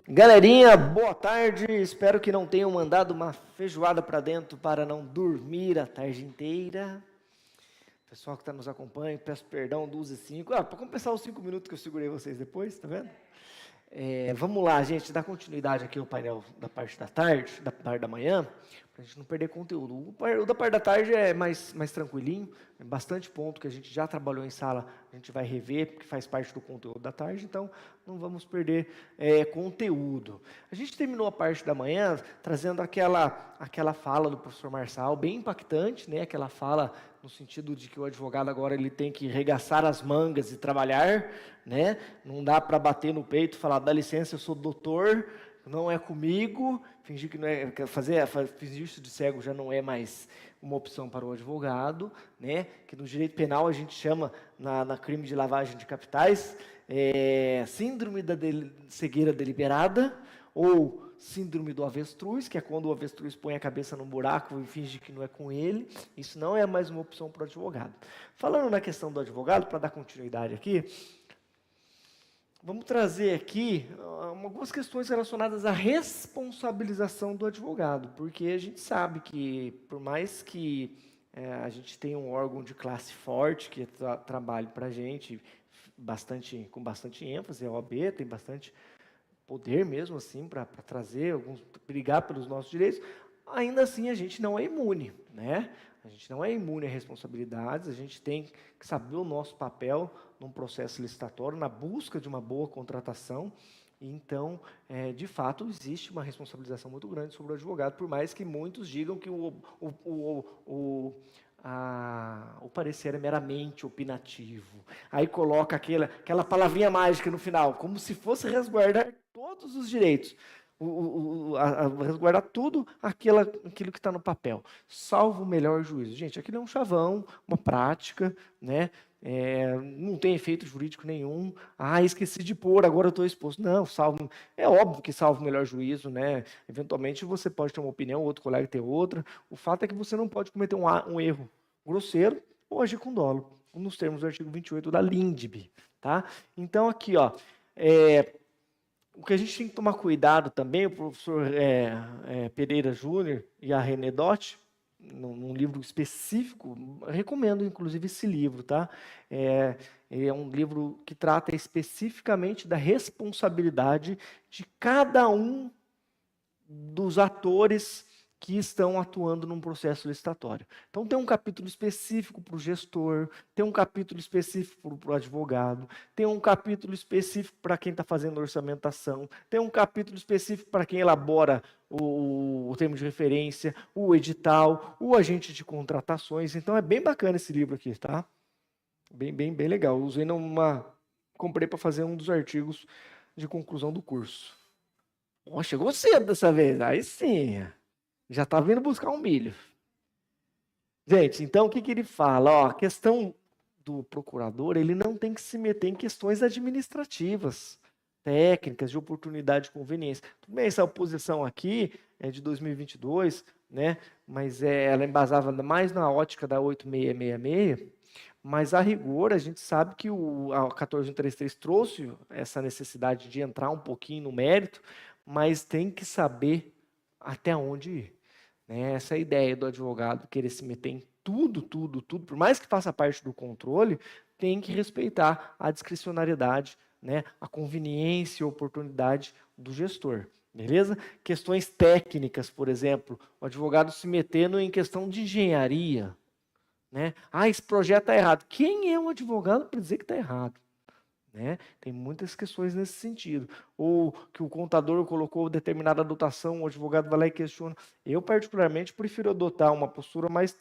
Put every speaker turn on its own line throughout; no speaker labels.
Galerinha, boa tarde. Espero que não tenham mandado uma feijoada para dentro para não dormir a tarde inteira. Pessoal que está nos acompanhando, peço perdão, 12h05. Para compensar os 5 minutos que eu segurei vocês depois, tá vendo? Vamos lá, gente, dar continuidade aqui ao painel da parte da tarde, da parte da manhã, para a gente não perder conteúdo. O da parte da tarde é mais tranquilinho, é bastante ponto que a gente já trabalhou em sala, a gente vai rever, porque faz parte do conteúdo da tarde, então não vamos perder conteúdo. A gente terminou a parte da manhã trazendo aquela fala do professor Marçal, bem impactante, né? Aquela fala no sentido de que o advogado agora ele tem que regaçar as mangas e trabalhar, né? Não dá para bater no peito e falar, dá licença, eu sou doutor, não é comigo, fingir que não é, fingir isso de cego já não é mais uma opção para o advogado, né? Que no direito penal a gente chama, na crime de lavagem de capitais, síndrome da cegueira deliberada, ou síndrome do avestruz, que é quando o avestruz põe a cabeça num buraco e finge que não é com ele. Isso não é mais uma opção para o advogado. Falando na questão do advogado, para dar continuidade aqui, vamos trazer aqui algumas questões relacionadas à responsabilização do advogado, porque a gente sabe que, por mais que a gente tenha um órgão de classe forte que trabalhe para a gente com bastante ênfase, a OAB tem bastante poder mesmo assim para trazer, brigar pelos nossos direitos, ainda assim a gente não é imune, né? A gente não é imune a responsabilidades, a gente tem que saber o nosso papel num processo licitatório, na busca de uma boa contratação. Então, de fato, existe uma responsabilização muito grande sobre o advogado, por mais que muitos digam que o parecer é meramente opinativo. Aí coloca aquela palavrinha mágica no final, como se fosse resguardar todos os direitos. Resguardar tudo aquilo que está no papel, salvo o melhor juízo. Gente, aquilo é um chavão, uma prática, né? Não tem efeito jurídico nenhum. Esqueci de pôr, agora eu estou exposto. Não, é óbvio que salvo o melhor juízo, né? Eventualmente você pode ter uma opinião, outro colega ter outra. O fato é que você não pode cometer um erro grosseiro ou agir com dolo, nos termos do artigo 28 da LINDB. Tá? Então, aqui, ó, o que a gente tem que tomar cuidado também, o professor Pereira Júnior e a René Dott, num livro específico, recomendo inclusive esse livro, tá? É um livro que trata especificamente da responsabilidade de cada um dos atores que estão atuando num processo licitatório. Então tem um capítulo específico para o gestor, tem um capítulo específico para o advogado, tem um capítulo específico para quem está fazendo orçamentação, tem um capítulo específico para quem elabora o termo de referência, o edital, o agente de contratações. Então é bem bacana esse livro aqui, tá? Bem legal. Usei comprei para fazer um dos artigos de conclusão do curso. Chegou cedo dessa vez, aí sim. Já está vindo buscar um milho. Gente, então o que ele fala? A questão do procurador, ele não tem que se meter em questões administrativas, técnicas, de oportunidade de conveniência. Tudo bem, essa oposição aqui é de 2022, né? Mas ela embasava mais na ótica da 8666, mas a rigor a gente sabe que a 14133 trouxe essa necessidade de entrar um pouquinho no mérito, mas tem que saber até onde ir. Essa ideia do advogado querer se meter em tudo, por mais que faça parte do controle, tem que respeitar a discricionariedade, a conveniência e oportunidade do gestor. Beleza? Questões técnicas, por exemplo, o advogado se metendo em questão de engenharia. Esse projeto está errado. Quem é um advogado para dizer que está errado? Tem muitas questões nesse sentido. Ou que o contador colocou determinada dotação, o advogado vai lá e questiona. Eu, particularmente, prefiro adotar uma postura mais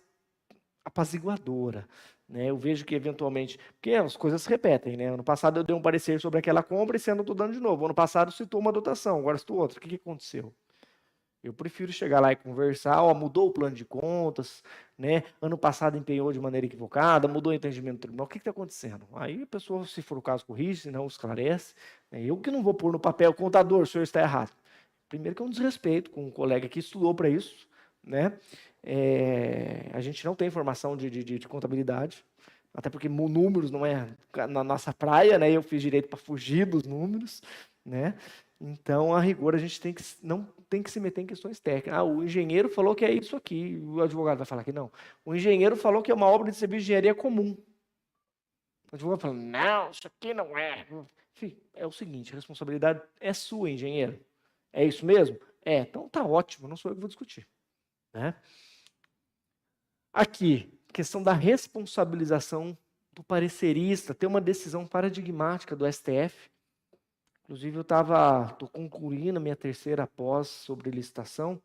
apaziguadora. Eu vejo que, eventualmente, porque as coisas se repetem. Ano passado eu dei um parecer sobre aquela compra, esse ano eu estou dando de novo. Ano passado citou uma dotação, agora citou outra. O que aconteceu? Eu prefiro chegar lá e conversar, mudou o plano de contas, ano passado empenhou de maneira equivocada, mudou o entendimento do tribunal, o que está acontecendo? Aí a pessoa, se for o caso, corrige, se não, esclarece. Eu que não vou pôr no papel, contador, o senhor está errado. Primeiro que é um desrespeito com um colega que estudou para isso, a gente não tem formação de contabilidade, até porque números não é na nossa praia, né? Eu fiz direito para fugir dos números, né? Então, a rigor, a gente não tem que se meter em questões técnicas. O engenheiro falou que é isso aqui, o advogado vai falar que não. O engenheiro falou que é uma obra de serviço de engenharia comum. O advogado fala, não, isso aqui não é. Enfim, é o seguinte, a responsabilidade é sua, engenheiro. É isso mesmo? Então tá ótimo, não sou eu que vou discutir. Né? Aqui, questão da responsabilização do parecerista, tem uma decisão paradigmática do STF. Inclusive, eu estou concluindo a minha terceira pós sobre licitação.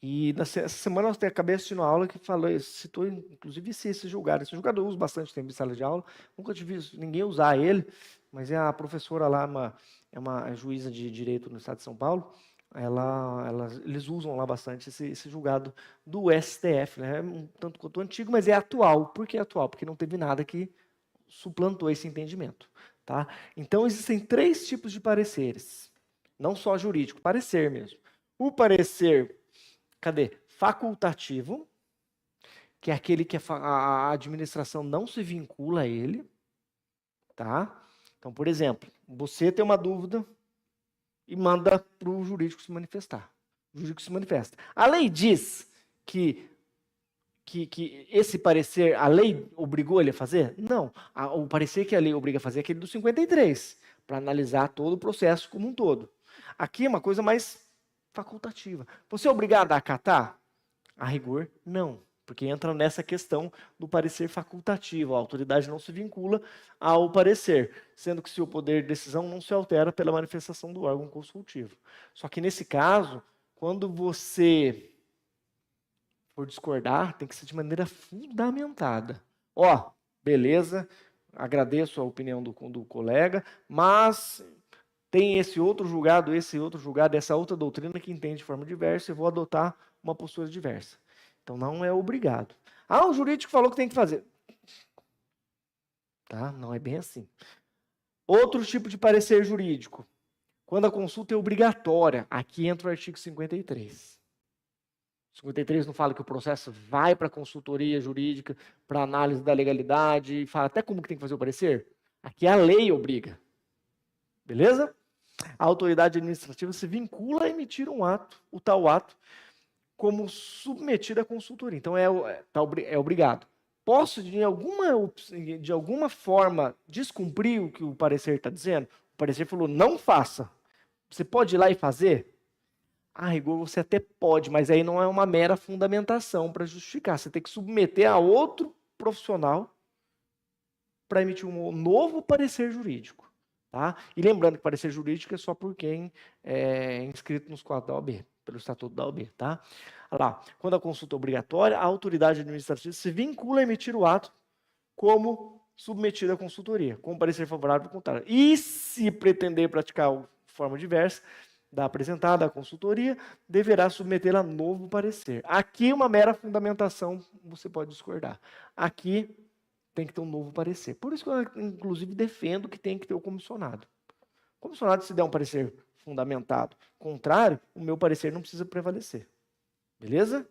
E essa semana eu acabei assistindo uma aula que citou, inclusive, esse julgado. Esse julgado eu uso bastante tempo em sala de aula. Nunca tive ninguém usar ele, mas é a professora lá, é uma juíza de direito no estado de São Paulo. Eles usam lá bastante esse julgado do STF, né? Um tanto quanto antigo, mas é atual. Por que atual? Porque não teve nada que suplantou esse entendimento. Tá? Então, existem 3 tipos de pareceres, não só jurídico, parecer mesmo. O parecer, facultativo, que é aquele que a administração não se vincula a ele. Tá? Então, por exemplo, você tem uma dúvida e manda para o jurídico se manifestar. O jurídico se manifesta. A lei diz que esse parecer, a lei obrigou ele a fazer? Não. O parecer que a lei obriga a fazer é aquele do 53, para analisar todo o processo como um todo. Aqui é uma coisa mais facultativa. Você é obrigado a acatar? A rigor, não. Porque entra nessa questão do parecer facultativo. A autoridade não se vincula ao parecer, sendo que seu poder de decisão não se altera pela manifestação do órgão consultivo. Só que nesse caso, quando você for discordar, tem que ser de maneira fundamentada. Beleza, agradeço a opinião do colega, mas tem esse outro julgado, essa outra doutrina que entende de forma diversa e vou adotar uma postura diversa. Então não é obrigado. O jurídico falou que tem que fazer. Tá? Não é bem assim. Outro tipo de parecer jurídico. Quando a consulta é obrigatória, aqui entra o artigo 53. 53 não fala que o processo vai para a consultoria jurídica, para análise da legalidade, fala até como que tem que fazer o parecer? Aqui a lei obriga. Beleza? A autoridade administrativa se vincula a emitir um ato, o tal ato, como submetido à consultoria. Então, é obrigado. Posso, de alguma forma, descumprir o que o parecer está dizendo? O parecer falou, não faça. Você pode ir lá e fazer? A rigor, você até pode, mas aí não é uma mera fundamentação para justificar. Você tem que submeter a outro profissional para emitir um novo parecer jurídico. Tá? E lembrando que parecer jurídico é só por quem é inscrito nos quadros da OAB, pelo Estatuto da OAB. Tá? Olha lá, quando a consulta é obrigatória, a autoridade administrativa se vincula a emitir o ato como submetido à consultoria, com parecer favorável ou contrário. E se pretender praticar de forma diversa da apresentada à consultoria, deverá submetê-la a novo parecer. Aqui, uma mera fundamentação, você pode discordar. Aqui, tem que ter um novo parecer. Por isso que eu, inclusive, defendo que tem que ter o comissionado. O comissionado, se der um parecer fundamentado contrário, o meu parecer não precisa prevalecer. Beleza?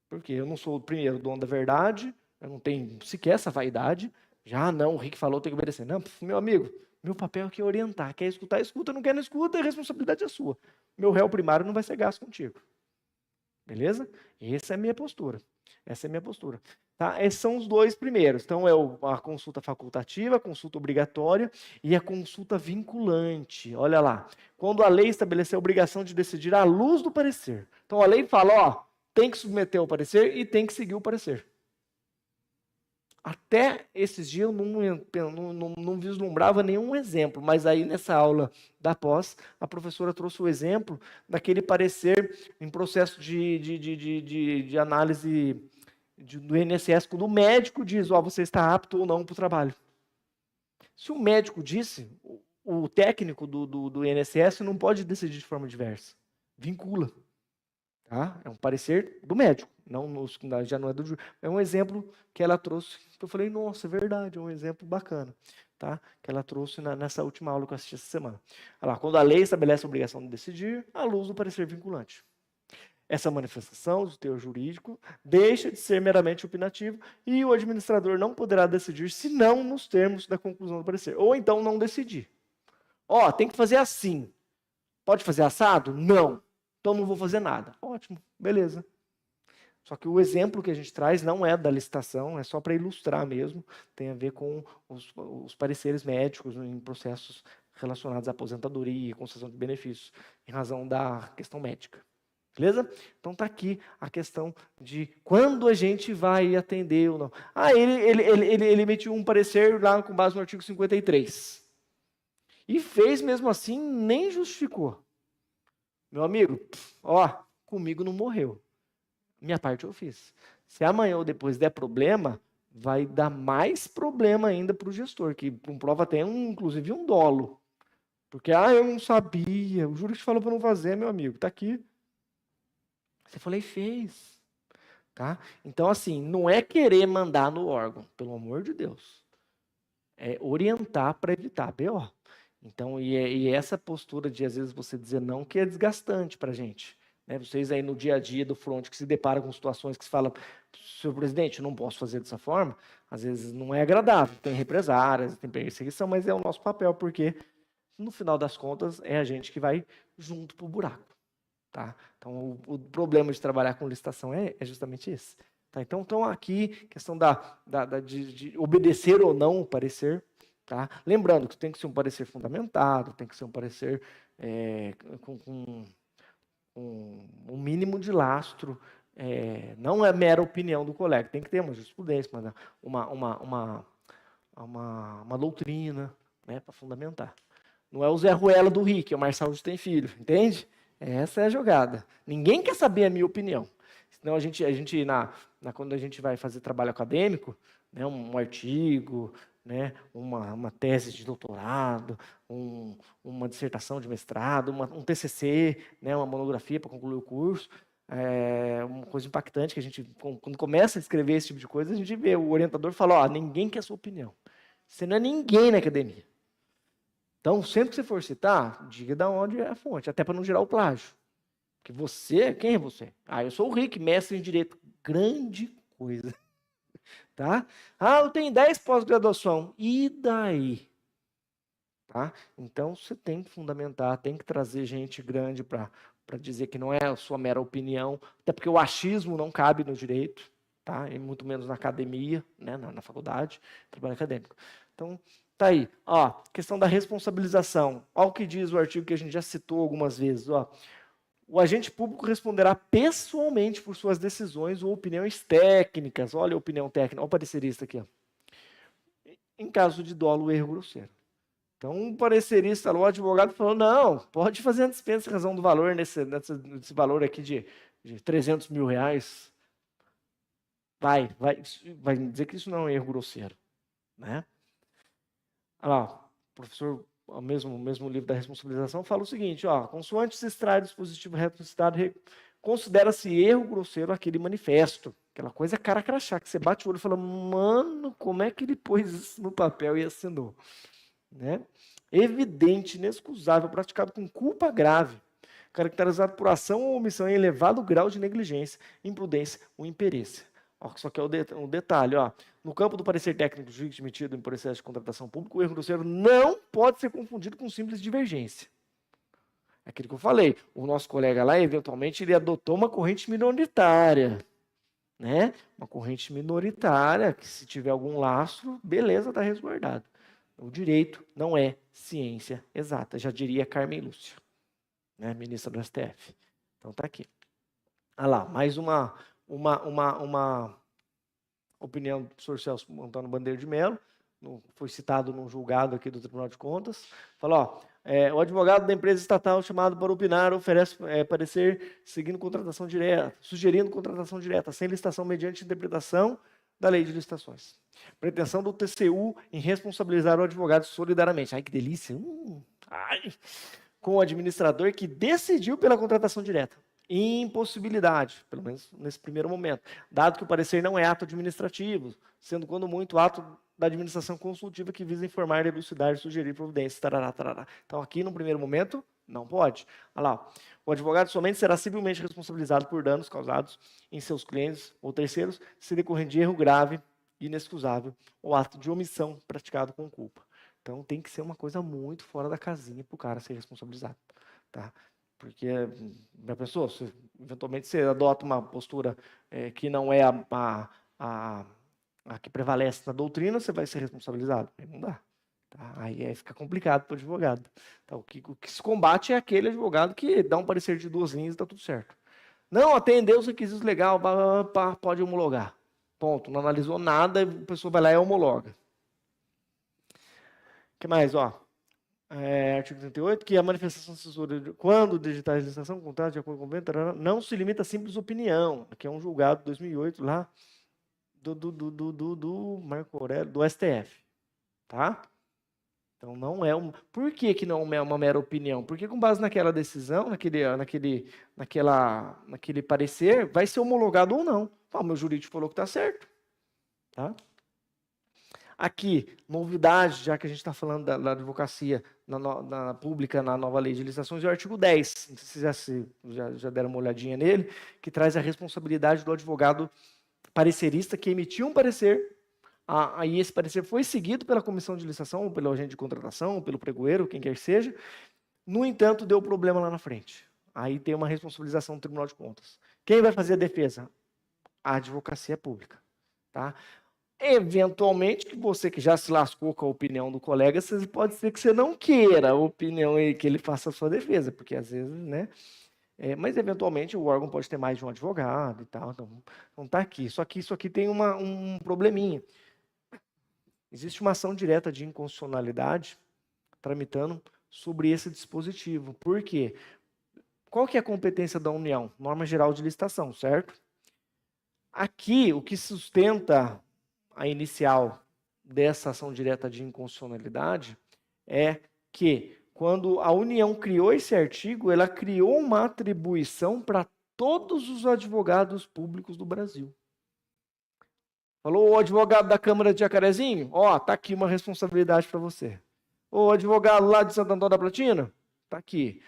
Porque eu não sou o primeiro dono da verdade, eu não tenho sequer essa vaidade. Já não, o Rick falou, tem que obedecer. Não, meu amigo, meu papel aqui é orientar. Quer escutar, escuta. Não quer, não escuta. A responsabilidade é sua. Meu réu primário não vai ser gasto contigo. Beleza? Essa é a minha postura. Essa é a minha postura. Tá? Esses são os 2 primeiros. Então, a consulta facultativa, a consulta obrigatória e a consulta vinculante. Olha lá. Quando a lei estabelecer a obrigação de decidir à luz do parecer. Então, a lei fala, tem que submeter o parecer e tem que seguir o parecer. Até esses dias eu não vislumbrava nenhum exemplo, mas aí nessa aula da pós, a professora trouxe o exemplo daquele parecer em processo de análise do INSS, quando o médico diz, você está apto ou não para o trabalho. Se o médico disse, o técnico do INSS não pode decidir de forma diversa. Vincula. Tá? É um parecer do médico, já não é do juiz. É um exemplo que ela trouxe, que eu falei, nossa, é verdade, é um exemplo bacana, tá? Que ela trouxe nessa última aula que eu assisti essa semana. Olha lá, quando a lei estabelece a obrigação de decidir, à luz do parecer vinculante. essa manifestação do teor jurídico deixa de ser meramente opinativo e o administrador não poderá decidir senão nos termos da conclusão do parecer. Ou então não decidir. Ó, tem que fazer assim. Pode fazer assado? Não. Então não vou fazer nada. Ótimo, beleza. Só que o exemplo que a gente traz não é da licitação, é só para ilustrar mesmo, tem a ver com os pareceres médicos em processos relacionados à aposentadoria e concessão de benefícios, em razão da questão médica. Beleza? Então está aqui a questão de quando a gente vai atender ou não. Ah, ele emitiu um parecer lá com base no artigo 53. E fez mesmo assim, nem justificou. Meu amigo, ó, comigo não morreu. Minha parte eu fiz. Se amanhã ou depois der problema, vai dar mais problema ainda para o gestor, que comprova até, inclusive, um dolo. Porque, eu não sabia, o júri falou para não fazer, meu amigo, tá aqui. Você falou e fez. Tá? Então, assim, não é querer mandar no órgão, pelo amor de Deus. É orientar para evitar BO. Então, e essa postura de, às vezes, você dizer não, que é desgastante para a gente. Né? Vocês aí no dia a dia do front que se deparam com situações que se fala, senhor presidente, eu não posso fazer dessa forma, às vezes não é agradável, tem represárias, tem perseguição, mas é o nosso papel, porque no final das contas é a gente que vai junto para o buraco. Tá? Então o problema de trabalhar com licitação é justamente esse. Tá? Então aqui, questão de obedecer ou não o parecer. Tá? Lembrando que tem que ser um parecer fundamentado, tem que ser um parecer com um mínimo de lastro, não é mera opinião do colega, tem que ter uma jurisprudência, mas uma doutrina, né, para fundamentar. Não é o Zé Ruela do Rick, é o Marçal de Tem Filho, entende? Essa é a jogada. Ninguém quer saber a minha opinião. Senão quando a gente vai fazer trabalho acadêmico, né, um artigo, né, uma tese de doutorado, uma dissertação de mestrado, um TCC, né, uma monografia para concluir o curso, uma coisa impactante que a gente, quando começa a escrever esse tipo de coisa, a gente vê o orientador falar, ninguém quer a sua opinião. Você não é ninguém na academia. Então, sempre que você for citar, diga de onde é a fonte, até para não gerar o plágio. Porque você, quem é você? Eu sou o Rick, mestre em Direito. Grande coisa. Tá? Eu tenho 10 pós-graduação. E daí? Tá? Então, você tem que fundamentar, tem que trazer gente grande para dizer que não é a sua mera opinião, até porque o achismo não cabe no direito, tá? E muito menos na academia, né? na faculdade, trabalho acadêmico. Então, tá aí. Questão da responsabilização. Olha o que diz o artigo que a gente já citou algumas vezes. O agente público responderá pessoalmente por suas decisões ou opiniões técnicas. Olha a opinião técnica, olha o parecerista aqui. Em caso de dolo ou erro grosseiro. Então, um parecerista, o advogado falou, não, pode fazer a dispensa em razão do valor, nesse valor aqui de 300 mil reais. Vai dizer que isso não é um erro grosseiro. Né? Olha lá, o professor, o mesmo livro da responsabilização, fala o seguinte, consoante se extrai do dispositivo reto citado, considera-se erro grosseiro aquele manifesto, aquela coisa cara crachá, que você bate o olho e fala, mano, como é que ele pôs isso no papel e assinou? Né? Evidente, inexcusável, praticado com culpa grave, caracterizado por ação ou omissão em elevado grau de negligência, imprudência ou imperícia. Só que é um detalhe, no campo do parecer técnico jurídico emitido em processo de contratação pública, o erro grosseiro não pode ser confundido com simples divergência. É aquilo que eu falei, o nosso colega lá, eventualmente, ele adotou uma corrente minoritária, né? Uma corrente minoritária, que se tiver algum lastro, beleza, está resguardado. O direito não é ciência exata, já diria Carmen Lúcia, né? Ministra do STF. Então está aqui. Olha lá, mais uma opinião do professor Celso Antônio Bandeira de Mello, foi citado num julgado aqui do Tribunal de Contas, falou, o advogado da empresa estatal chamado para opinar oferece parecer sugerindo contratação direta, sem licitação mediante interpretação da lei de licitações. Pretensão do TCU em responsabilizar o advogado solidariamente. Ai, que delícia! Com o administrador que decidiu pela contratação direta. Impossibilidade, pelo menos nesse primeiro momento, dado que o parecer não é ato administrativo, sendo quando muito ato da administração consultiva que visa informar, elucidar, sugerir providências, tarará, tarará. Então aqui no primeiro momento Não pode. Olha lá, o advogado somente será civilmente responsabilizado por danos causados em seus clientes ou terceiros se decorrer de erro grave, inexcusável ou ato de omissão praticado com culpa. Então tem que ser uma coisa muito fora da casinha para o cara ser responsabilizado, tá? Porque, já pensou, se eventualmente você adota uma postura que não é a que prevalece na doutrina, você vai ser responsabilizado. Aí não dá. Tá? Aí fica complicado para o advogado. Tá? O que se combate é aquele advogado que dá um parecer de 2 linhas e está tudo certo. Não atendeu os requisitos legais, pode homologar. Ponto. Não analisou nada, a pessoa vai lá e homologa. O que mais? Artigo 38, que a manifestação assessora, quando digitalização, contrato de acordo com o convênio, não se limita a simples opinião. Aqui é um julgado de 2008 lá do Marco Aurélio, do STF. Tá? Então não é um. Por que não é uma mera opinião? Porque com base naquela decisão, naquele parecer, vai ser homologado ou não. O meu jurídico falou que está certo. Tá? Aqui, novidade, já que a gente está falando da advocacia na pública, na nova lei de licitações, é o artigo 10. Não sei se vocês já deram uma olhadinha nele, que traz a responsabilidade do advogado parecerista que emitiu um parecer. Aí esse parecer foi seguido pela comissão de licitação, ou pelo agente de contratação, ou pelo pregoeiro, quem quer que seja. No entanto, deu problema lá na frente. Aí tem uma responsabilização do Tribunal de Contas. Quem vai fazer a defesa? A advocacia pública. Tá? Eventualmente, que você que já se lascou com a opinião do colega, pode ser que você não queira a opinião e que ele faça a sua defesa, porque às vezes, né? Mas eventualmente o órgão pode ter mais de um advogado e tal, então não está aqui. Só que isso aqui tem um probleminha. Existe uma ação direta de inconstitucionalidade tramitando sobre esse dispositivo. Por quê? Qual que é a competência da União? Norma geral de licitação, certo? Aqui, o que sustenta a inicial dessa ação direta de inconstitucionalidade é que, quando a União criou esse artigo, ela criou uma atribuição para todos os advogados públicos do Brasil. Falou, o advogado da Câmara de Jacarezinho, tá aqui uma responsabilidade para você. O advogado lá de Santo Antônio da Platina, tá aqui.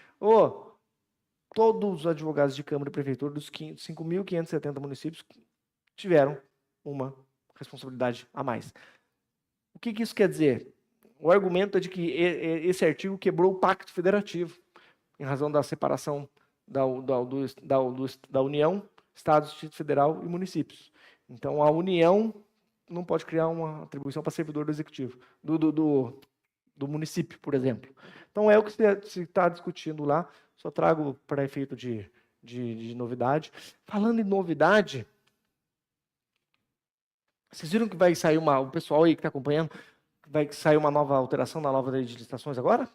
Todos os advogados de Câmara e Prefeitura dos 5.570 municípios tiveram uma responsabilidade a mais. O que isso quer dizer? O argumento é de que esse artigo quebrou o pacto federativo, em razão da separação da União, Estados, Distrito Federal e municípios. Então, a União não pode criar uma atribuição para servidor do executivo, do município, por exemplo. Então, é o que se está discutindo lá, só trago para efeito de novidade. Falando em novidade, vocês viram que vai sair o pessoal aí que está acompanhando, vai sair uma nova alteração na nova lei de licitações agora?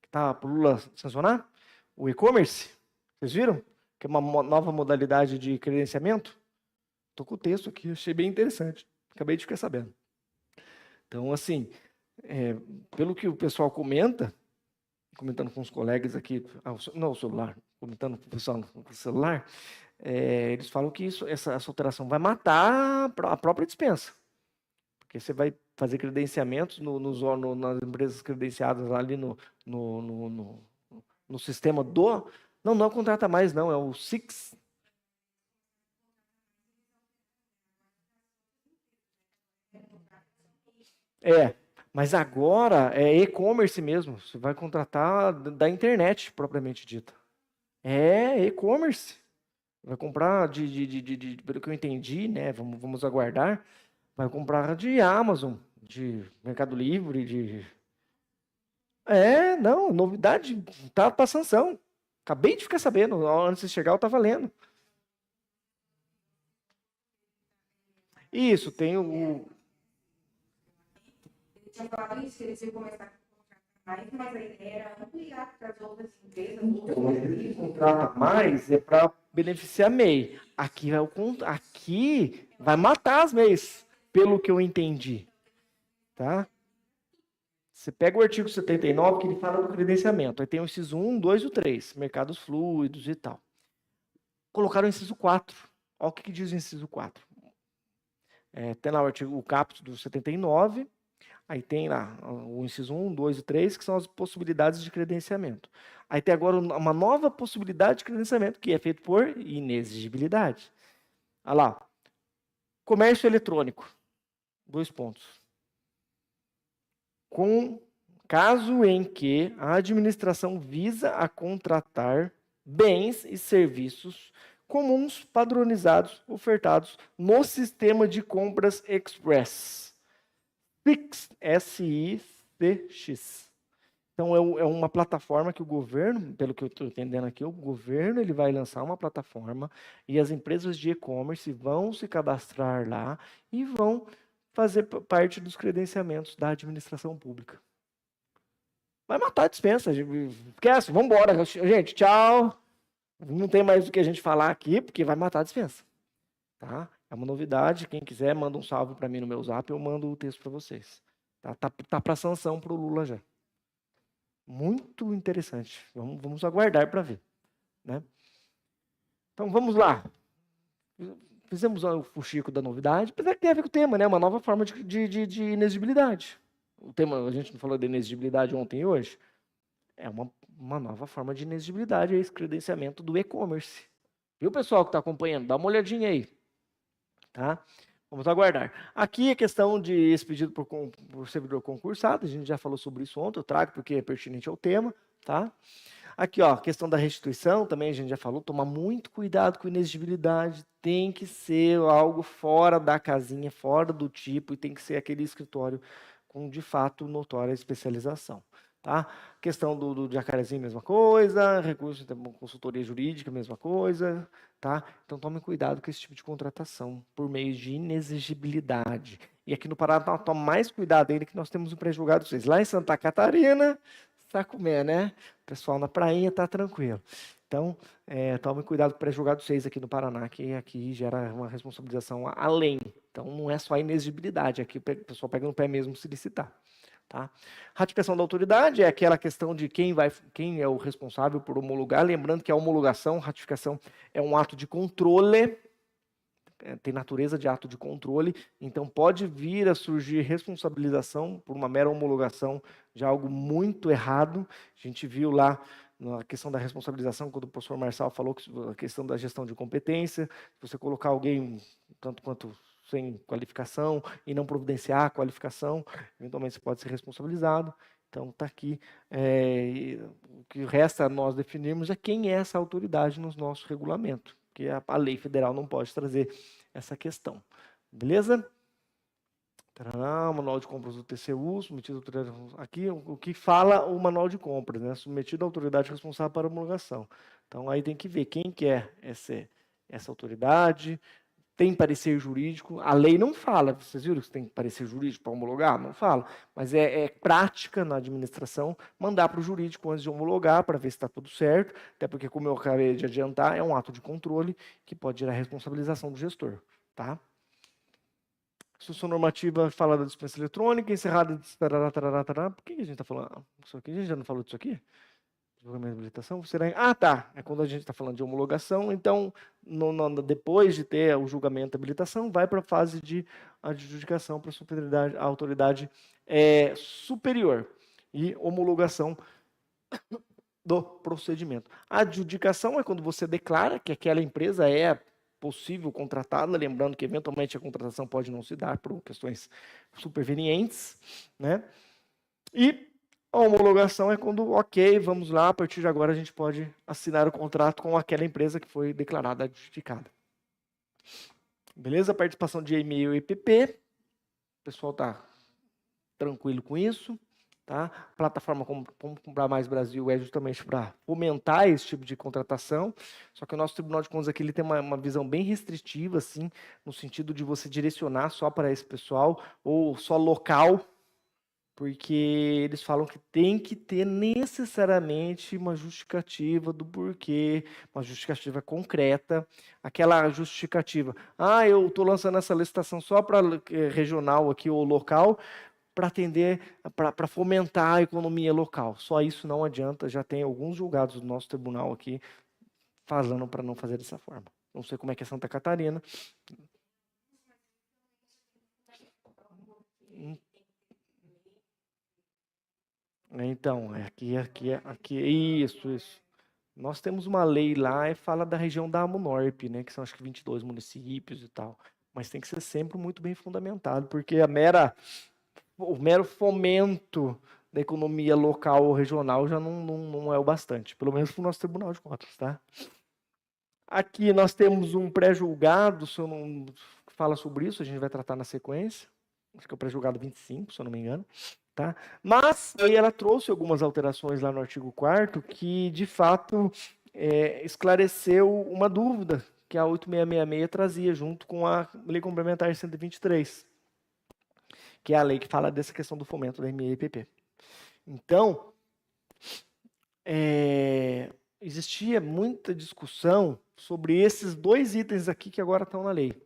Que está para o Lula sancionar? O e-commerce? Vocês viram? Que é uma nova modalidade de credenciamento? Estou com o texto aqui, achei bem interessante. Acabei de ficar sabendo. Então, assim, pelo que o pessoal comentando com os colegas aqui, o celular, comentando com o pessoal no celular, eles falam que essa alteração vai matar a própria dispensa. Porque você vai fazer credenciamentos nas empresas credenciadas ali no sistema do... Não contrata mais, não, é o SIX. Mas agora é e-commerce mesmo. Você vai contratar da internet, propriamente dita. E-commerce. Vai comprar pelo que eu entendi, né? Vamos aguardar. Vai comprar de Amazon, de Mercado Livre, não, novidade, tá para sanção. Acabei de ficar sabendo, antes de chegar eu estava lendo. Isso, tem o...
Ele tinha falado isso, que eles iam começar a contratar mais, mas a ideia era ampliar para as outras empresas. Mas
ele contrata mais para beneficiar a MEI. Aqui vai matar as MEIs, pelo que eu entendi. Tá? Você pega o artigo 79, que ele fala do credenciamento. Aí tem o inciso 1, 2 e o 3, mercados fluidos e tal. Colocaram o inciso 4. Olha o que diz o inciso 4. Tem lá o caput do 79. Aí tem lá o inciso 1, 2 e 3, que são as possibilidades de credenciamento. Aí tem agora uma nova possibilidade de credenciamento, que é feito por inexigibilidade. Olha lá. Comércio eletrônico. 2 pontos. Com caso em que a administração visa a contratar bens e serviços comuns padronizados ofertados no sistema de compras Express. SIX, S-I-C-X. Então, é uma plataforma que o governo, pelo que eu estou entendendo aqui, o governo ele vai lançar uma plataforma e as empresas de e-commerce vão se cadastrar lá e vão fazer parte dos credenciamentos da administração pública. Vai matar a dispensa. Esquece, vamos embora. Gente, tchau. Não tem mais o que a gente falar aqui, porque vai matar a dispensa. Tá? É uma novidade. Quem quiser, manda um salve para mim no meu zap, eu mando o texto para vocês. Tá para sanção para o Lula já. Muito interessante. Vamos aguardar para ver. Né? Então, vamos lá. Fizemos o fuxico da novidade, apesar que tem a ver com o tema, né? Uma nova forma de inexigibilidade. O tema, a gente não falou de inexigibilidade ontem e hoje? É uma nova forma de inexigibilidade, é esse credenciamento do e-commerce. Viu, pessoal que está acompanhando? Dá uma olhadinha aí. Tá? Vamos aguardar. Aqui a questão de expedido por servidor concursado, a gente já falou sobre isso ontem, eu trago porque é pertinente ao tema. Tá? Aqui, ó, a questão da restituição, também a gente já falou, tomar muito cuidado com inexigibilidade, tem que ser algo fora da casinha, fora do tipo, e tem que ser aquele escritório com, de fato, notória especialização. Tá? Questão do Jacarezinho, mesma coisa, recurso de consultoria jurídica, mesma coisa. Tá? Então, tome cuidado com esse tipo de contratação, por meio de inexigibilidade. E aqui no Paraná, tome mais cuidado ainda que nós temos um pré-julgado 6. Lá em Santa Catarina, Sacumé, né? O pessoal na prainha tá tranquilo. Então, tome cuidado com o pré-julgado 6 aqui no Paraná, que aqui gera uma responsabilização além. Então, não é só a inexigibilidade, aqui o pessoal pega no pé mesmo se licitar. Tá? Ratificação da autoridade é aquela questão de quem é o responsável por homologar. Lembrando que a homologação, ratificação, é um ato de controle, tem natureza de ato de controle, então pode vir a surgir responsabilização por uma mera homologação de algo muito errado. A gente viu lá na questão da responsabilização, quando o professor Marçal falou que a questão da gestão de competência, se você colocar alguém tanto quanto sem qualificação e não providenciar a qualificação, eventualmente você pode ser responsabilizado. Então está aqui, o que resta a nós definirmos é quem é essa autoridade no nosso regulamento, porque a lei federal não pode trazer essa questão. Beleza? Manual de compras do TCU, submetido à autoridade. Aqui, o que fala o manual de compras, né? Submetido à autoridade responsável para homologação. Então, aí tem que ver quem que é essa autoridade, tem parecer jurídico. A lei não fala, vocês viram que tem parecer jurídico para homologar? Não fala. Mas é prática na administração mandar para o jurídico antes de homologar, para ver se está tudo certo. Até porque, como eu acabei de adiantar, é um ato de controle que pode gerar responsabilização do gestor. Tá? Instrução normativa fala da dispensa eletrônica, encerrada de tarará, tarará, tarará. Por que a gente está falando isso aqui? A gente já não falou disso aqui? Julgamento de habilitação? Será? Tá. É quando a gente está falando de homologação. Então, depois de ter o julgamento de habilitação, vai para a fase de adjudicação para a autoridade superior e homologação do procedimento. A adjudicação é quando você declara que aquela empresa é possível contratada, lembrando que eventualmente a contratação pode não se dar por questões supervenientes, né? E a homologação é quando, ok, vamos lá, a partir de agora a gente pode assinar o contrato com aquela empresa que foi declarada adjudicada. Beleza? Participação de e-mail e EPP. O pessoal está tranquilo com isso. Tá? A plataforma como Comprar Mais Brasil é justamente para fomentar esse tipo de contratação, só que o nosso Tribunal de Contas aqui ele tem uma visão bem restritiva, assim, no sentido de você direcionar só para esse pessoal, ou só local, porque eles falam que tem que ter necessariamente uma justificativa do porquê, uma justificativa concreta, aquela justificativa, eu estou lançando essa licitação só para regional aqui ou local, para atender, para fomentar a economia local. Só isso não adianta, já tem alguns julgados do nosso tribunal aqui falando para não fazer dessa forma. Não sei como é que é Santa Catarina. Então, isso. Nós temos uma lei lá e fala da região da Amunorp, né, que são acho que 22 municípios e tal, mas tem que ser sempre muito bem fundamentado, porque o mero fomento da economia local ou regional já não é o bastante, pelo menos para o nosso Tribunal de Contas, tá? Aqui nós temos um pré-julgado, se eu não fala sobre isso, a gente vai tratar na sequência, acho que é o pré-julgado 25, se eu não me engano. Tá? Mas aí ela trouxe algumas alterações lá no artigo 4º que, de fato, esclareceu uma dúvida que a 8666 trazia junto com a Lei Complementar 123, que é a lei que fala dessa questão do fomento da MEIPP. Então, existia muita discussão sobre esses dois itens aqui que agora estão na lei.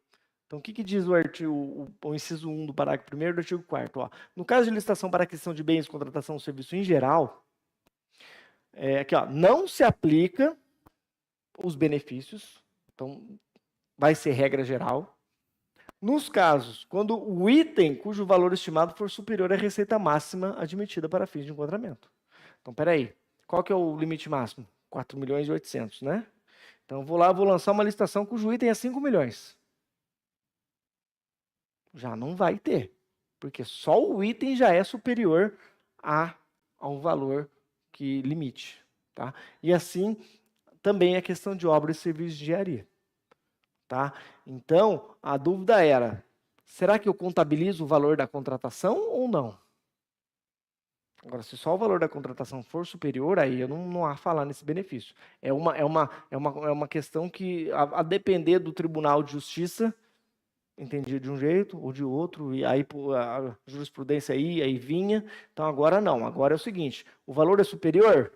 Então, o que diz o inciso 1 do parágrafo 1º do artigo 4º? No caso de licitação para aquisição de bens, contratação ou serviço em geral, aqui, não se aplica os benefícios, então vai ser regra geral. Nos casos, quando o item cujo valor estimado for superior à receita máxima admitida para fins de enquadramento. Então, peraí, qual que é o limite máximo? 4.800.000, né? Então, vou lançar uma licitação cujo item é 5 milhões. Já não vai ter, porque só o item já é superior ao valor que limite. Tá? E assim, também a questão de obra e serviço de engenharia. Tá? Então, a dúvida era, será que eu contabilizo o valor da contratação ou não? Agora, se só o valor da contratação for superior, aí eu não há falar nesse benefício. É uma questão que, a depender do Tribunal de Justiça, entendia de um jeito ou de outro, e aí a jurisprudência aí vinha. Então, agora não. Agora é o seguinte, o valor é superior,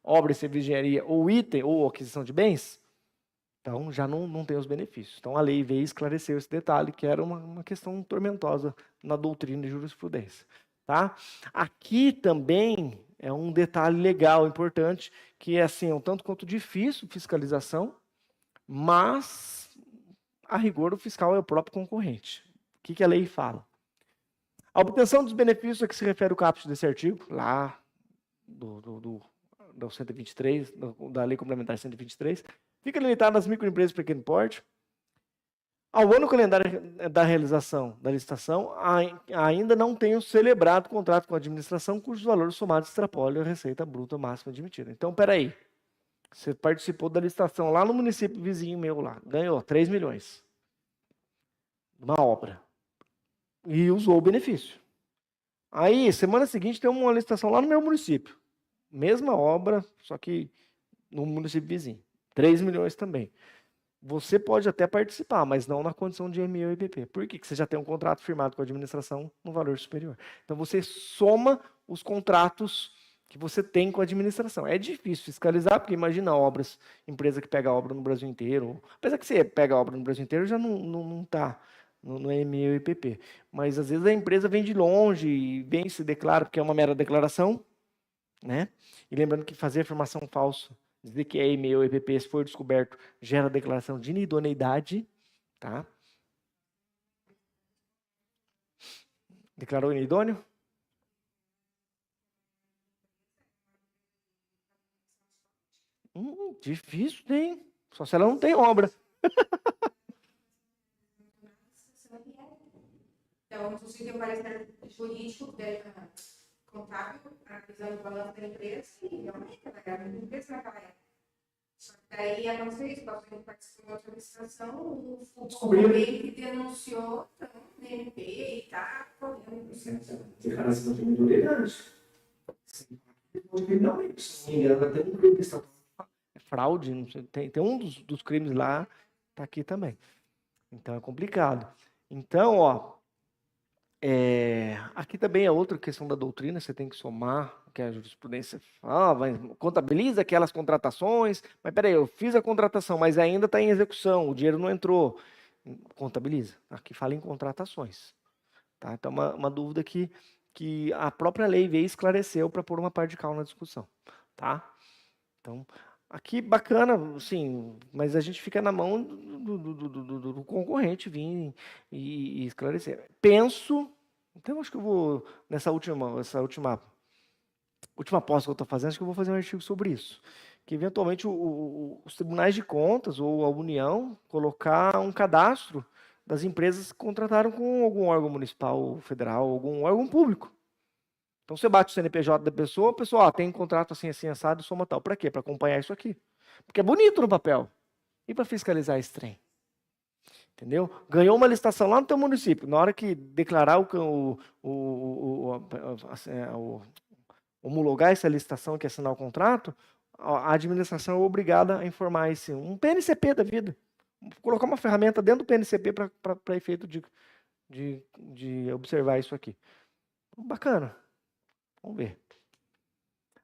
obra e serviço de engenharia, ou item, ou aquisição de bens, então já não tem os benefícios. Então, a lei veio e esclareceu esse detalhe, que era uma questão tormentosa na doutrina e jurisprudência. Tá? Aqui também é um detalhe legal, importante, que é assim, um tanto quanto difícil fiscalização, mas a rigor o fiscal é o próprio concorrente. O que a lei fala? A obtenção dos benefícios a que se refere o caput desse artigo, lá do 123, da Lei Complementar 123, fica limitada às microempresas de pequeno porte. Ao ano calendário da realização da licitação, ainda não tenham celebrado contrato com a administração cujos valores somados extrapolem a receita bruta máxima admitida. Então, peraí, você participou da licitação lá no município vizinho meu lá, ganhou 3 milhões. Uma obra. E usou o benefício. Aí, semana seguinte, tem uma licitação lá no meu município. Mesma obra, só que no município vizinho. 3 milhões também. Você pode até participar, mas não na condição de ME ou IPP. Por quê? Porque você já tem um contrato firmado com a administração no valor superior. Então, você soma os contratos que você tem com a administração. É difícil fiscalizar, porque imagina obras, empresa que pega obra no Brasil inteiro. Apesar que você pega obra no Brasil inteiro, já não está no ME ou IPP. Mas, às vezes, a empresa vem de longe e vem e se declara, porque é uma mera declaração, né? E lembrando que fazer afirmação falsa, dizer que é ME ou IPP, se for descoberto, gera declaração de inidoneidade, tá? Declarou inidôneo? Difícil, tem. Só se ela não tem obra.
Então, se você tem um parecer jurídico, contábil, analisando o balanço da empresa, e realmente ela era uma empresa naquela época. Só que daí aconteceu isso, você participou da outra licitação, o concorrente denunciou, então, o MP e está correndo o processo.
Declaração de inidoneidade. Não, se não me engano, vai ter um crime estatal. É fraude, não sei, tem um dos crimes lá, está aqui também. Então é complicado. Então, aqui também é outra questão da doutrina, você tem que somar, que a jurisprudência fala, contabiliza aquelas contratações, mas peraí, eu fiz a contratação, mas ainda está em execução, o dinheiro não entrou. Contabiliza. Aqui fala em contratações. Tá? Então, uma dúvida que a própria lei veio e esclareceu para pôr uma parte de cal na discussão. Tá? Então, aqui bacana, sim, mas a gente fica na mão do concorrente vir e esclarecer. Penso, então acho que eu vou, essa última última aposta que eu estou fazendo, acho que eu vou fazer um artigo sobre isso. Que eventualmente os tribunais de contas ou a União colocar um cadastro das empresas que contrataram com algum órgão municipal, federal, algum órgão público. Então você bate o CNPJ da pessoa, a pessoa tem um contrato assim, assim, assado, soma tal. Para quê? Para acompanhar isso aqui. Porque é bonito no papel. E para fiscalizar esse trem? Entendeu? Ganhou uma licitação lá no teu município. Na hora que declarar homologar essa licitação, que é assinar o contrato, a administração é obrigada a informar esse um PNCP da vida. Colocar uma ferramenta dentro do PNCP para efeito de observar isso aqui. Bacana. Vamos ver.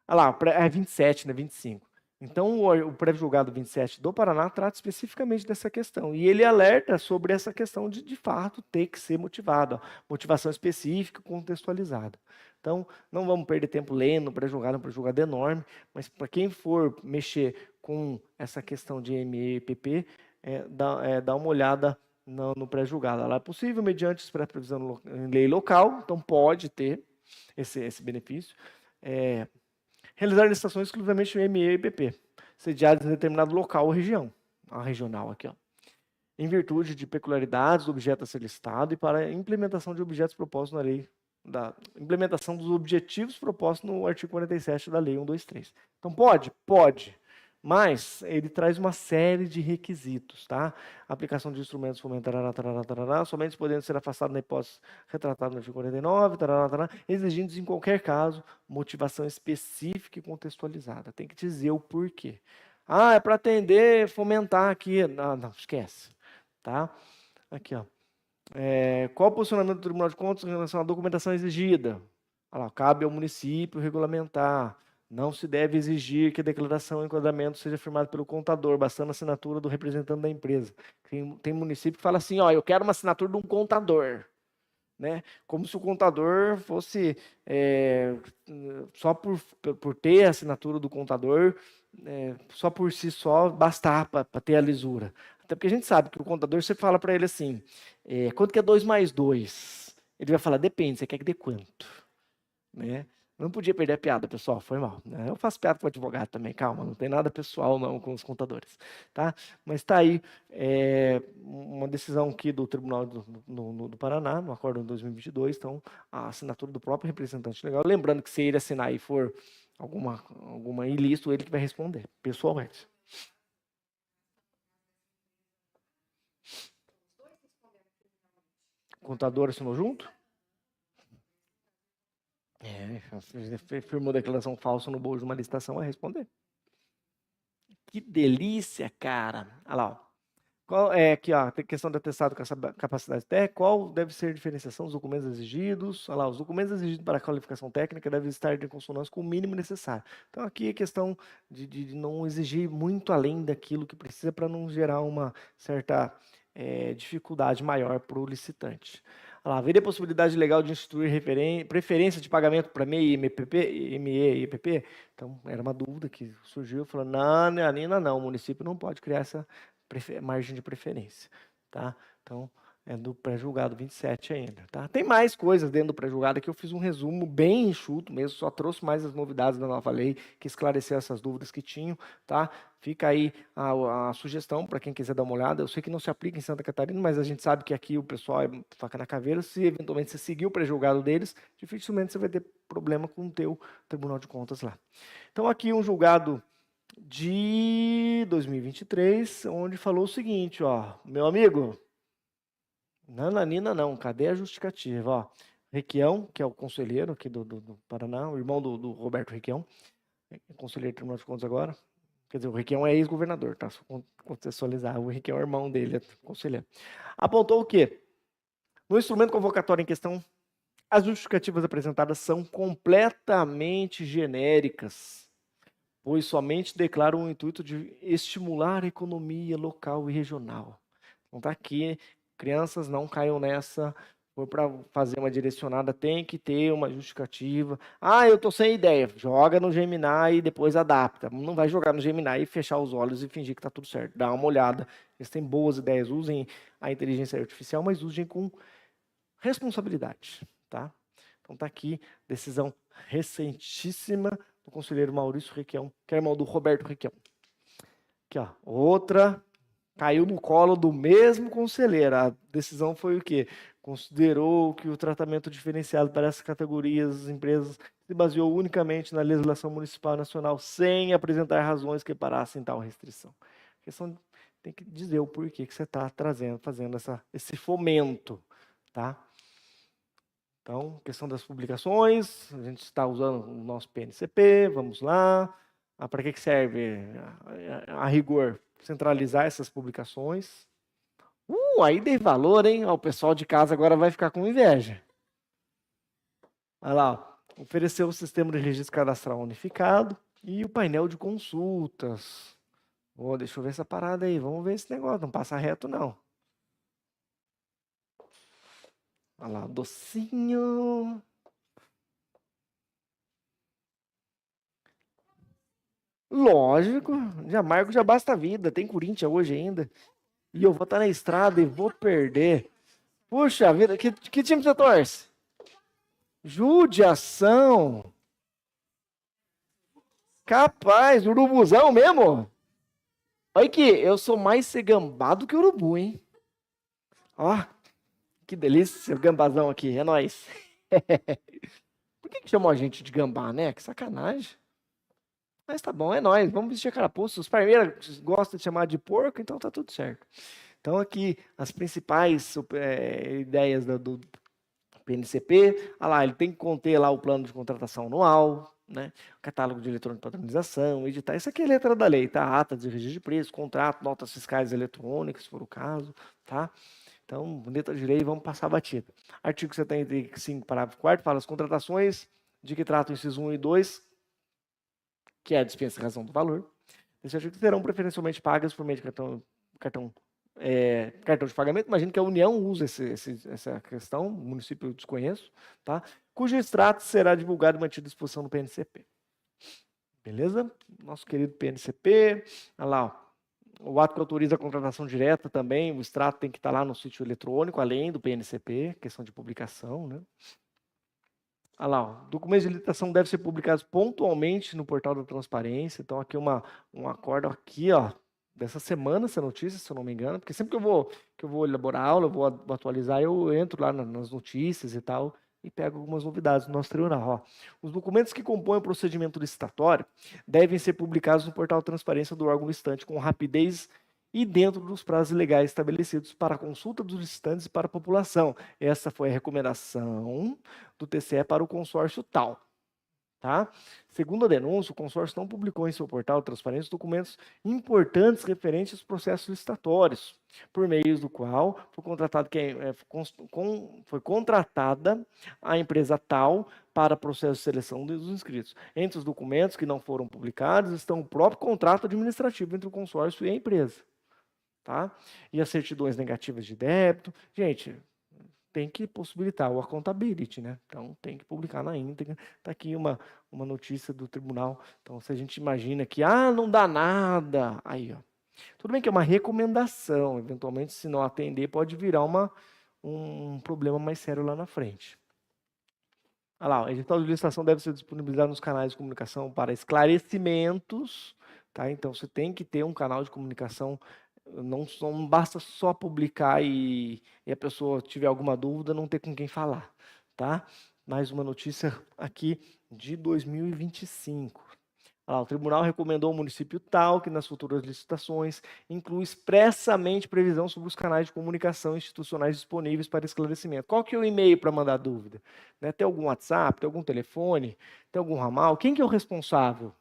Olha lá, é 27, né? 25. Então, o pré-julgado 27 do Paraná trata especificamente dessa questão. E ele alerta sobre essa questão de fato, ter que ser motivado. Ó, motivação específica, contextualizada. Então, não vamos perder tempo lendo o pré-julgado, é um pré-julgado enorme, mas para quem for mexer com essa questão de ME e PP, dá uma olhada no pré-julgado. Ela é possível mediante expressa previsão em lei local, então pode ter esse benefício. Realizar licitações exclusivamente no ME e PP, sediadas em determinado local ou região. A regional aqui, ó. Em virtude de peculiaridades do objeto a ser licitado e para a implementação de objetos propostos na lei, da implementação dos objetivos propostos no artigo 47 da lei 123. Então pode? Pode. Mas ele traz uma série de requisitos, tá? Aplicação de instrumentos fomentará, somente podendo ser afastado na hipótese retratada no artigo 49, exigindo em qualquer caso motivação específica e contextualizada. Tem que dizer o porquê. Ah, é para atender, fomentar aqui. Não, esquece, tá? Aqui, ó. Qual o posicionamento do Tribunal de Contas em relação à documentação exigida? Olha lá, cabe ao município regulamentar. Não se deve exigir que a declaração e enquadramento seja firmada pelo contador, bastando a assinatura do representante da empresa. Tem município que fala assim, ó, eu quero uma assinatura de um contador. Né? Como se o contador fosse, só por ter a assinatura do contador, só por si só, bastar para ter a lisura. Até porque a gente sabe que o contador, você fala para ele assim, quanto que é 2 mais 2? Ele vai falar, depende, você quer que dê quanto? Né? Não podia perder a piada, pessoal, foi mal. Né? Eu faço piada com o advogado também, calma, não tem nada pessoal não com os contadores. Tá? Mas está aí uma decisão aqui do Tribunal do Paraná, no acordo de 2022, então a assinatura do próprio representante legal. Lembrando que se ele assinar e for alguma ilícito, ele que vai responder, pessoalmente. O contador assinou junto? Firmou declaração falsa no bojo de uma licitação, vai responder. Que delícia, cara. Olha lá, ó. Aqui, ó, tem questão de atestado com essa capacidade técnica. Qual deve ser a diferenciação dos documentos exigidos? Olha lá, os documentos exigidos para a qualificação técnica devem estar em consonância com o mínimo necessário. Então, aqui é questão de não exigir muito além daquilo que precisa para não gerar uma certa dificuldade maior para o licitante. Olha lá, haveria possibilidade legal de instituir preferência de pagamento para MEI, ME e EPP? Então, era uma dúvida que surgiu, falando, não, Anina, não, o município não pode criar essa margem de preferência, tá? Então, é do pré-julgado 27 ainda, tá? Tem mais coisas dentro do pré-julgado que eu fiz um resumo bem enxuto mesmo, só trouxe mais as novidades da nova lei que esclareceu essas dúvidas que tinham, tá? Fica aí a sugestão para quem quiser dar uma olhada. Eu sei que não se aplica em Santa Catarina, mas a gente sabe que aqui o pessoal é faca na caveira. Se eventualmente você seguir o pré-julgado deles, dificilmente você vai ter problema com o teu Tribunal de Contas lá. Então, aqui um julgado de 2023, onde falou o seguinte, ó, meu amigo, nananina não, cadê a justificativa? Ó, Requião, que é o conselheiro aqui do Paraná, o irmão do Roberto Requião, conselheiro do Tribunal de Contas agora, quer dizer, o Requião é ex-governador, tá? Só contextualizar, o Requião é irmão dele, é conselheiro. Apontou o quê? No instrumento convocatório em questão, as justificativas apresentadas são completamente genéricas, pois somente declaram o intuito de estimular a economia local e regional. Então tá aqui, crianças não caiam nessa, for para fazer uma direcionada, tem que ter uma justificativa. Ah, eu tô sem ideia, joga no Gemini e depois adapta. Não vai jogar no Gemini e fechar os olhos e fingir que tá tudo certo. Dá uma olhada, eles têm boas ideias, usem a inteligência artificial, mas usem com responsabilidade, tá? Então tá aqui, decisão recentíssima do conselheiro Maurício Requião, que é irmão do Roberto Requião. Aqui, ó, outra caiu no colo do mesmo conselheiro. A decisão foi o quê? Considerou que o tratamento diferenciado para essas categorias das empresas se baseou unicamente na legislação municipal nacional, sem apresentar razões que parassem tal restrição. A questão tem que dizer o porquê que você está fazendo esse fomento, tá? Então, questão das publicações, a gente está usando o nosso PNCP, vamos lá. Para que serve? A rigor, centralizar essas publicações. Aí dei valor, hein? O pessoal de casa agora vai ficar com inveja. Olha lá, ofereceu o sistema de registro cadastral unificado e o painel de consultas. Deixa eu ver essa parada aí, vamos ver esse negócio, não passa reto não. Olha lá, docinho. Lógico, já Marco já basta a vida, tem Corinthians hoje ainda. E eu vou estar na estrada e vou perder. Puxa vida, que time você torce? Judiação. Capaz, urubuzão mesmo? Olha aqui, eu sou mais ser gambá do que urubu, hein? Ó, que delícia, o gambazão aqui, é nóis. Por que chamou a gente de gambá, né? Que sacanagem. Mas tá bom, é nóis, vamos vestir a carapuça. Os parmeiras gostam de chamar de porco, então tá tudo certo. Então aqui, as principais ideias do PNCP, olha lá, ele tem que conter lá o plano de contratação anual, né? Catálogo de eletrônico de padronização, editar. Isso aqui é letra da lei, tá? Ata de registro de preço, contrato, notas fiscais eletrônicas, se for o caso, tá? Então, letra de lei, vamos passar a batida. Artigo 75, parágrafo 4º, fala as contratações de que tratam incisos 1 e 2, que é a dispensa em razão do valor. Esse artigo serão preferencialmente pagas por meio de cartão de pagamento. Imagino que a União usa essa questão, o município eu desconheço, tá? Cujo extrato será divulgado e mantido à disposição no PNCP. Beleza? Nosso querido PNCP. Olha lá, ó. O ato que autoriza a contratação direta também, o extrato tem que estar lá no sítio eletrônico, além do PNCP, questão de publicação, né? Olha lá, ó. Documentos de licitação devem ser publicados pontualmente no portal da transparência. Então, aqui um acordo aqui, ó, dessa semana, essa notícia, se eu não me engano, porque sempre que eu vou elaborar aula, eu vou atualizar, eu entro lá nas notícias e tal, e pego algumas novidades do nosso tribunal. Ó. Os documentos que compõem o procedimento licitatório devem ser publicados no portal de transparência do órgão licitante com rapidez e dentro dos prazos legais estabelecidos para a consulta dos licitantes e para a população. Essa foi a recomendação do TCE para o consórcio tal. Tá? Segundo a denúncia, o consórcio não publicou em seu portal de transparência documentos importantes referentes aos processos licitatórios, por meio do qual foi contratada a empresa tal para processo de seleção dos inscritos. Entre os documentos que não foram publicados estão o próprio contrato administrativo entre o consórcio e a empresa. Tá? E as certidões negativas de débito. Gente, tem que possibilitar o accountability, né? Então, tem que publicar na íntegra. Está aqui uma notícia do tribunal. Então, se a gente imagina que, não dá nada, aí, ó. Tudo bem que é uma recomendação, eventualmente, se não atender, pode virar um problema mais sério lá na frente. Olha lá, o edital de licitação deve ser disponibilizado nos canais de comunicação para esclarecimentos, tá? Então, você tem que ter um canal de comunicação. Não basta só publicar e a pessoa tiver alguma dúvida, não ter com quem falar, tá? Mais uma notícia aqui de 2025. O tribunal recomendou ao município tal que nas futuras licitações inclua expressamente previsão sobre os canais de comunicação institucionais disponíveis para esclarecimento. Qual que é o e-mail para mandar dúvida? Né? Tem algum WhatsApp, tem algum telefone, tem algum ramal? Quem que é o responsável?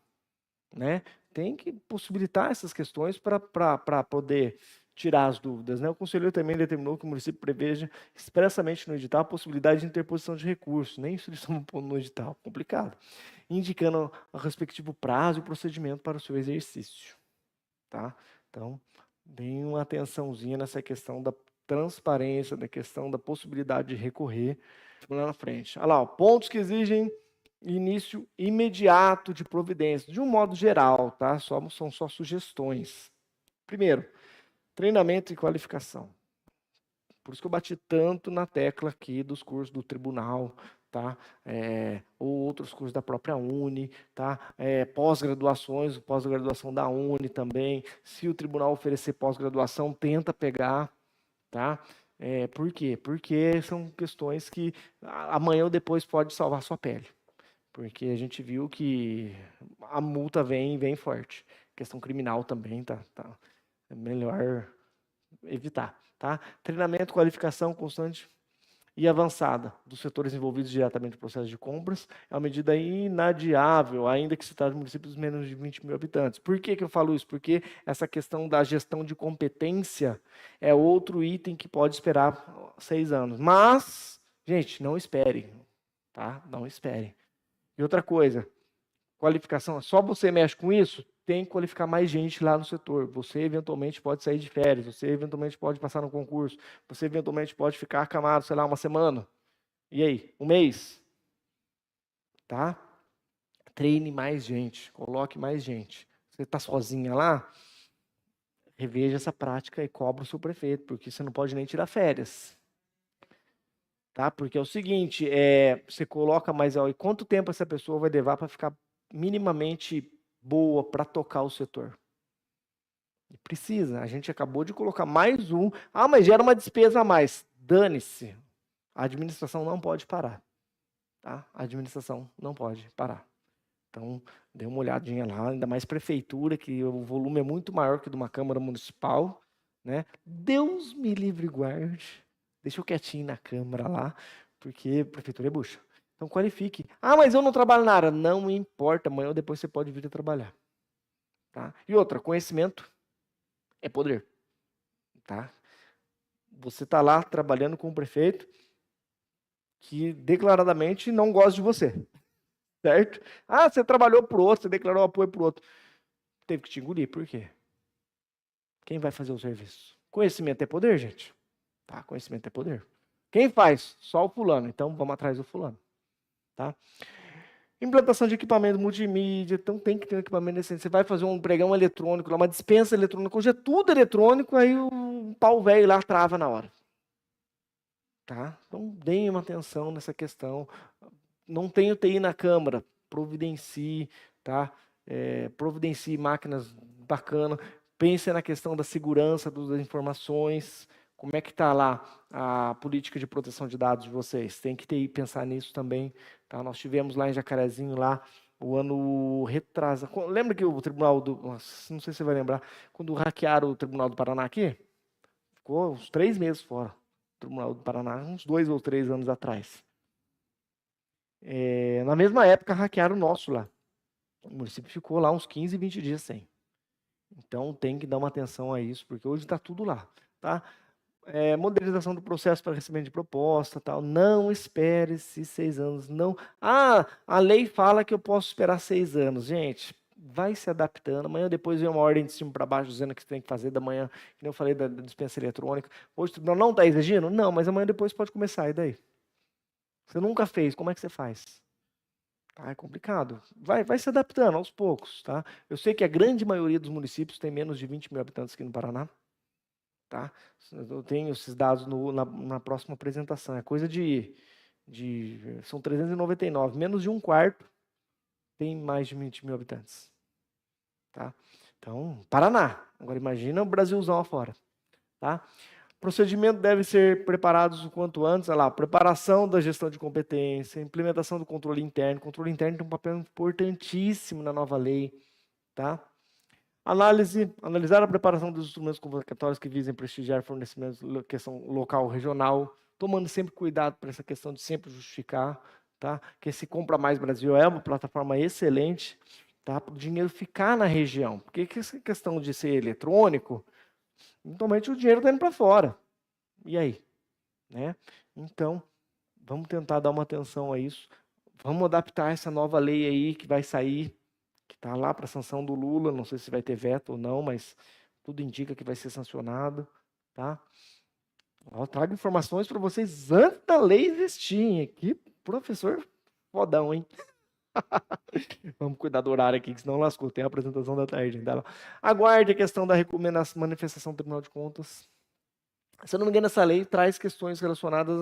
Né? Tem que possibilitar essas questões para poder tirar as dúvidas. Né? O conselheiro também determinou que o município preveja expressamente no edital a possibilidade de interposição de recursos, nem isso eles estão pondo no edital, complicado, indicando o respectivo prazo e procedimento para o seu exercício. Tá? Então, deem uma atençãozinha nessa questão da transparência, da questão da possibilidade de recorrer lá na frente. Olha lá, ó, pontos que exigem início imediato de providência, de um modo geral, tá? São só sugestões. Primeiro, treinamento e qualificação. Por isso que eu bati tanto na tecla aqui dos cursos do tribunal, tá? Ou outros cursos da própria Uni, tá? Pós-graduações, pós-graduação da Uni também. Se o tribunal oferecer pós-graduação, tenta pegar, tá? Por quê? Porque são questões que amanhã ou depois pode salvar sua pele. Porque a gente viu que a multa vem forte. Questão criminal também, tá? É melhor evitar, tá? Treinamento, qualificação constante e avançada dos setores envolvidos diretamente no processo de compras é uma medida inadiável, ainda que se trate de municípios de menos de 20 mil habitantes. Por que eu falo isso? Porque essa questão da gestão de competência é outro item que pode esperar 6 anos. Mas, gente, não espere, tá? Não espere. E outra coisa, qualificação, só você mexe com isso, tem que qualificar mais gente lá no setor. Você eventualmente pode sair de férias, você eventualmente pode passar no concurso, você eventualmente pode ficar acamado, sei lá, uma semana. E aí, um mês? Tá? Treine mais gente, coloque mais gente. Você está sozinha lá? Reveja essa prática e cobra o seu prefeito, porque você não pode nem tirar férias. Tá? Porque é o seguinte, você coloca mais... E quanto tempo essa pessoa vai levar para ficar minimamente boa para tocar o setor? Precisa. A gente acabou de colocar mais um. Ah, mas gera uma despesa a mais. Dane-se. A administração não pode parar. Tá? A administração não pode parar. Então, dê uma olhadinha lá, ainda mais prefeitura, que o volume é muito maior que de uma Câmara Municipal. Né? Deus me livre e guarde. Deixa eu quietinho na Câmara lá, porque prefeitura é bucha. Então, qualifique. Ah, mas eu não trabalho na área. Não importa, amanhã ou depois você pode vir a trabalhar. Tá? E outra, conhecimento é poder. Tá? Você está lá trabalhando com um prefeito que declaradamente não gosta de você. Certo? Ah, você trabalhou para o outro, você declarou apoio para o outro. Teve que te engolir, por quê? Quem vai fazer o serviço? Conhecimento é poder, gente? Tá, conhecimento é poder. Quem faz? Só o fulano. Então, vamos atrás do fulano. Tá? Implantação de equipamento multimídia. Então, tem que ter um equipamento decente. Você vai fazer um pregão eletrônico, uma dispensa eletrônica. Hoje é tudo eletrônico, aí o pau velho lá trava na hora. Tá? Então, deem uma atenção nessa questão. Não tem UTI na Câmara. Providencie, tá? Providencie máquinas bacanas. Pense na questão da segurança das informações. Como é que está lá a política de proteção de dados de vocês? Tem que pensar nisso também. Tá? Nós tivemos lá em Jacarezinho, lá, o ano retrasado. Lembra que o Tribunal do... Nossa, não sei se você vai lembrar. Quando hackearam o Tribunal do Paraná aqui? Ficou uns 3 meses fora. O Tribunal do Paraná, uns 2 ou 3 anos atrás. Na mesma época, hackearam o nosso lá. O município ficou lá uns 15, 20 dias sem. Então, tem que dar uma atenção a isso, porque hoje está tudo lá. Tá? Modernização do processo para recebimento de proposta, tal. Não espere esses 6 anos. Não. Ah, a lei fala que eu posso esperar 6 anos. Gente, vai se adaptando. Amanhã depois vem uma ordem de cima para baixo dizendo que você tem que fazer da manhã, que nem eu falei da dispensa eletrônica. Hoje não está exigindo? Não, mas amanhã depois pode começar. E daí? Você nunca fez, como é que você faz? É complicado. Vai se adaptando aos poucos, tá? Eu sei que a grande maioria dos municípios tem menos de 20 mil habitantes aqui no Paraná. Tá? Eu tenho esses dados na próxima apresentação. É coisa são 399. Menos de um quarto tem mais de 20 mil habitantes. Tá? Então, Paraná. Agora imagina o Brasilzão afora. Tá? Procedimentos devem ser preparados o quanto antes. Olha lá, preparação da gestão de competência, implementação do controle interno. O controle interno tem um papel importantíssimo na nova lei. Tá? Analisar a preparação dos instrumentos convocatórios que visem prestigiar fornecimentos de questão local, regional, tomando sempre cuidado para essa questão de sempre justificar, tá? Que esse Compra Mais Brasil é uma plataforma excelente, tá? Para o dinheiro ficar na região. Porque essa questão de ser eletrônico, eventualmente o dinheiro está indo para fora. E aí? Né? Então, vamos tentar dar uma atenção a isso. Vamos adaptar essa nova lei aí que vai sair, que está lá para a sanção do Lula, não sei se vai ter veto ou não, mas tudo indica que vai ser sancionado, tá? Eu trago informações para vocês antes da lei existir. Que professor fodão, hein? Vamos cuidar do horário aqui, que senão lascou. Tem a apresentação da tarde. Aguarde a questão da recomendação, manifestação do Tribunal de Contas. Se eu não me engano, essa lei traz questões relacionadas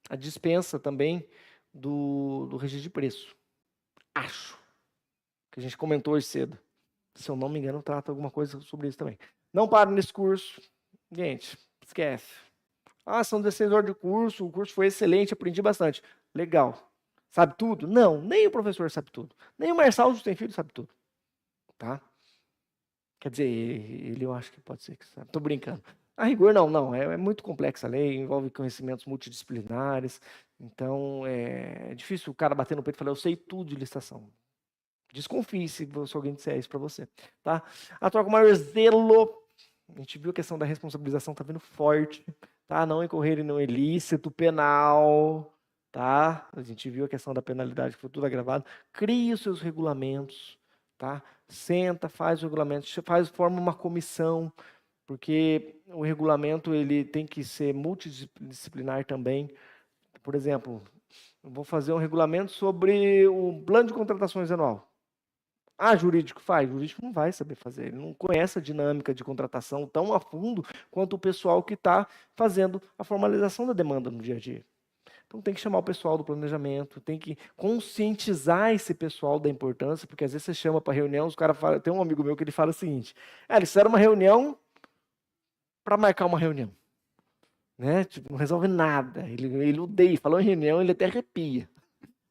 a dispensa também do registro de preço. Acho que a gente comentou hoje cedo. Se eu não me engano, trata alguma coisa sobre isso também. Não pare nesse curso. Gente, esquece. São 16 horas de curso, o curso foi excelente, aprendi bastante. Legal. Sabe tudo? Não, nem o professor sabe tudo. Nem o Marçal Justem Filho sabe tudo. Tá? Quer dizer, ele eu acho que pode ser que sabe. Tô brincando. A rigor, não. É muito complexa a lei, envolve conhecimentos multidisciplinares. Então, é difícil o cara bater no peito e falar, eu sei tudo de licitação. Desconfie se alguém disser isso para você. Tá? Atuar com maior zelo. A gente viu a questão da responsabilização tá vindo forte. Tá? Não incorrer em um ilícito penal. Tá? A gente viu a questão da penalidade, que foi tudo agravado. Crie os seus regulamentos. Tá? Senta, faz o regulamento, forma uma comissão, porque o regulamento ele tem que ser multidisciplinar também. Por exemplo, eu vou fazer um regulamento sobre o plano de contratações anual. Jurídico faz? Jurídico não vai saber fazer, ele não conhece a dinâmica de contratação tão a fundo quanto o pessoal que está fazendo a formalização da demanda no dia a dia. Então tem que chamar o pessoal do planejamento, tem que conscientizar esse pessoal da importância, porque às vezes você chama para reunião, os caras falam, tem um amigo meu que ele fala o seguinte, eles fizeram uma reunião para marcar uma reunião. Né? Tipo, não resolve nada, ele odeia, falou em reunião, ele até arrepia.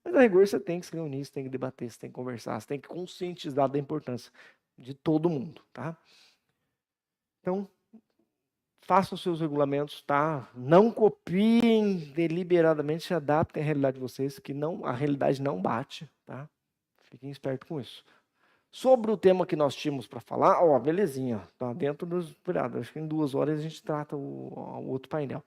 Mas a rigor você tem que se reunir, você tem que debater, você tem que conversar, você tem que conscientizar da importância de todo mundo, tá? Então, façam os seus regulamentos, tá? Não copiem deliberadamente, se adaptem à realidade de vocês, que a realidade não bate, tá? Fiquem espertos com isso. Sobre o tema que nós tínhamos para falar, belezinha, tá dentro dos... Acho que em 2 horas a gente trata o outro painel.